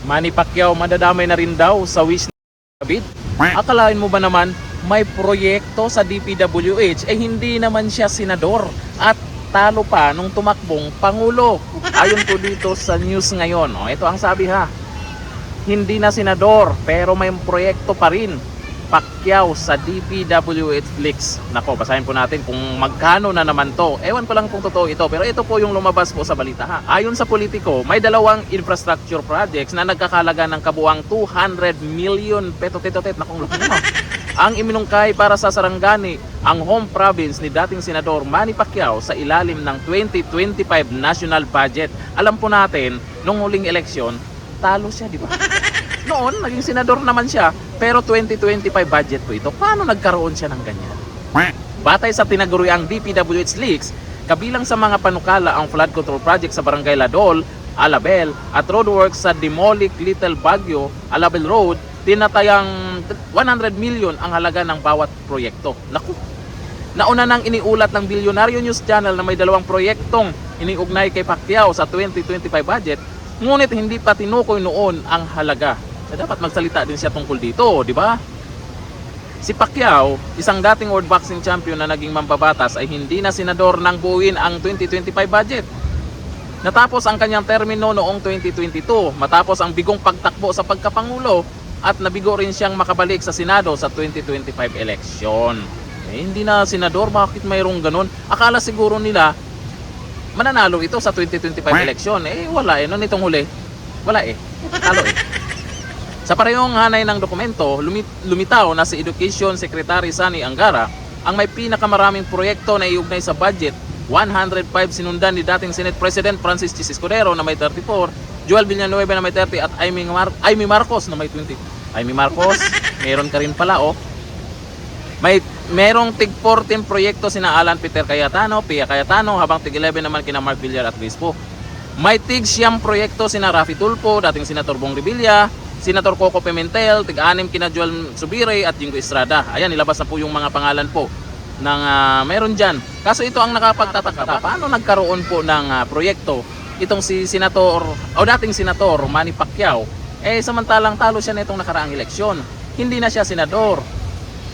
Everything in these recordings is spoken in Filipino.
Manny Pacquiao madadamay na rin daw sa wish ni David. Akalain mo ba naman may proyekto sa DPWH? Eh hindi naman siya senador at talo pa nung tumakbong pangulo. Ayon po dito sa news ngayon. Ito ang sabi ha. Hindi na senador pero may proyekto pa rin. Pacquiao sa DPWH leaks. Nako, basahin po natin kung magkano na naman to. Ewan ko lang kung totoo ito, pero ito po yung lumabas po sa balita ha. Ayon sa Politico, may dalawang infrastructure projects na nagkakalaga ng kabuang 200 million peso-tetotet. Nakong laki na. Ang iminungkay para sa Sarangani, ang home province ni dating Senador Manny Pacquiao sa ilalim ng 2025 national budget. Alam po natin, nung huling eleksyon, talo siya, di ba? Noon, naging senador naman siya, pero 2025 budget po ito. Paano nagkaroon siya ng ganyan? Batay sa tinaguriang DPWH leaks, kabilang sa mga panukala ang flood control project sa Barangay Ladol, Alabel, at roadworks sa Dimolic, Little Baguio, Alabel Road, tinatayang 100 million ang halaga ng bawat proyekto. Naku! Nauna nang iniulat ng Bilyonaryo News Channel na may dalawang proyektong iniugnay kay Pacquiao sa 2025 budget, ngunit hindi pa tinukoy noon ang halaga. Dapat magsalita din siya tungkol dito, di ba? Si Pacquiao, isang dating world boxing champion na naging mambabatas, ay hindi na senador nang buuin ang 2025 budget. Natapos ang kanyang termino noong 2022 matapos ang bigong pagtakbo sa pagkapangulo at nabigo rin siyang makabalik sa Senado sa 2025 election. Hindi na senador, bakit mayroong ganun? Akala siguro nila mananalo ito sa 2025 election. Wala noon itong huli. Wala talo Sa parehong hanay ng dokumento, lumitaw na si Education Secretary Sani Angara ang may pinakamaraming proyekto na iugnay sa budget. 105 sinundan ni dating Senate President Francis Chis Escudero na may 34, Joel Villanueva na may 30 at Amy Marcos na may 20. Amy Marcos, meron ka rin pala merong tig 14 proyekto sina Alan Peter Cayetano, Pia Cayetano, habang tig 11 naman kina Mark Villar at Crispo. May tig 9 proyekto sina Rafi Tulfo, dating Senator Bong Revilla, Senator Coco Pimentel, tig-6 kina Joel Subire at Jingo Estrada. Ayan, nilabas na po yung mga pangalan po ng meron dyan. Kaso ito ang nakapagtataka, paano nagkaroon po ng proyekto itong si Senator o dating Senator Manny Pacquiao, samantalang talo siya nitong nakaraang eleksyon. Hindi na siya senador.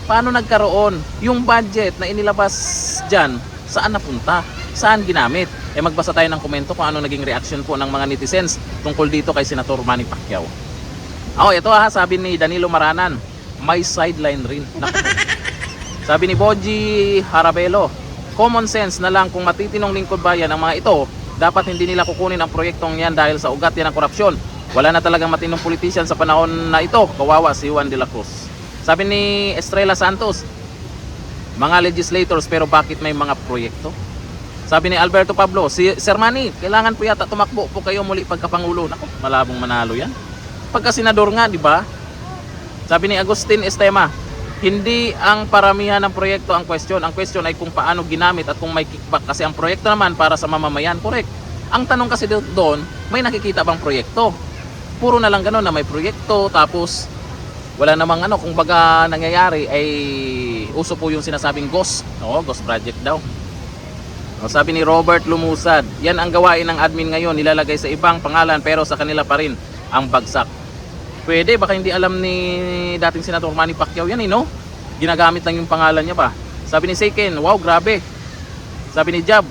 Paano nagkaroon? Yung budget na inilabas dyan, saan napunta? Saan ginamit? Magbasa tayo ng komento kung ano naging reaction po ng mga netizens tungkol dito kay Senator Manny Pacquiao. Ito sabi ni Danilo Maranan, may sideline rin. Sabi ni Boji Harabelo, common sense na lang kung matitinong lingkod bayan ang mga ito, dapat hindi nila kukunin ang proyektong yan dahil sa ugat yan ng korupsyon. Wala na talagang matinong politician sa panahon na ito, kawawa si Juan de la Cruz. Sabi ni Estrella Santos, mga legislators pero bakit may mga proyekto? Sabi ni Alberto Pablo, si Sir Manny, kailangan po yata tumakbo po kayo muli pagkapangulo. Naku, malabong manalo yan. Pagka senador nga, di ba? Sabi ni Agustin Estema, hindi ang paramihan ng proyekto ang question. Ang question ay kung paano ginamit at kung may kickback. Kasi ang proyekto naman para sa mamamayan, correct. Ang tanong kasi doon, may nakikita bang proyekto? Puro na lang gano'n na may proyekto, tapos wala namang kung baga nangyayari ay uso po yung sinasabing ghost. Ghost project daw. Sabi ni Robert Lumusad, yan ang gawain ng admin ngayon, nilalagay sa ibang pangalan pero sa kanila pa rin ang bagsak. Pwede, baka hindi alam ni dating Senator Manny Pacquiao yan Ginagamit lang yung pangalan niya ba. Sabi ni Seiken, wow, grabe. Sabi ni Jab,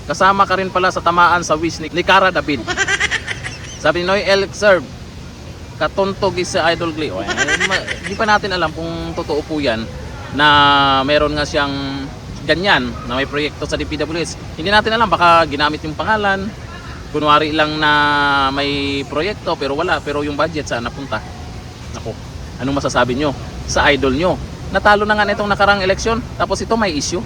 kasama ka rin pala sa tamaan sa wish ni Cara David. Sabi ni Noy L. Serve, katuntog is sa Idol Glee. Hindi pa natin alam kung totoo po yan na meron nga siyang ganyan na may proyekto sa DPWH. Hindi natin alam, baka ginamit yung pangalan, kunwari lang na may proyekto pero wala, pero yung budget saan napunta? Naku, anong masasabi nyo sa idol nyo? Natalo na nga itong nakarang eleksyon, tapos ito may issue.